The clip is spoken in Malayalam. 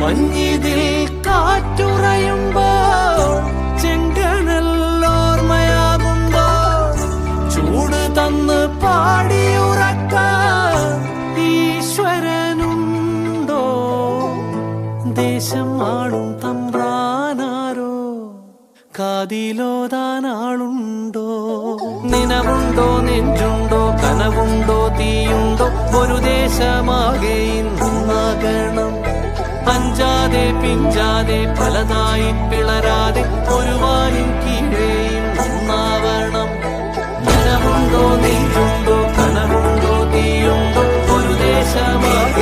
മഞ്ഞിതിൽ കാറ്റുറയുമ്പോൾ ചെങ്കനല്ലോർമ്മയാകുമ്പോൾ ചൂട് തന്ന് പാടിയുറക്കാൻ ഈശ്വരനുണ്ടോ? ദേശം ആളും തമ്പ്രാനാരോ കാതിലോതാനാളുണ്ടോ? നിനവുണ്ടോ, നെഞ്ചുണ്ടോ, കനവുണ്ടോ, തീയുണ്ടോ? ഒരു ദേശമാകെ ഇന്നാകണം. അഞ്ചാതെ പിഞ്ചാതെ പലതായി പിളരാതെ ഒരു വാനിൻ കീഴേ ഇന്നാവണം. നിനവുണ്ടോ, നെഞ്ചുണ്ടോ, കനവുണ്ടോ, തീയുണ്ടോ? ഒരു ദേശമാകെ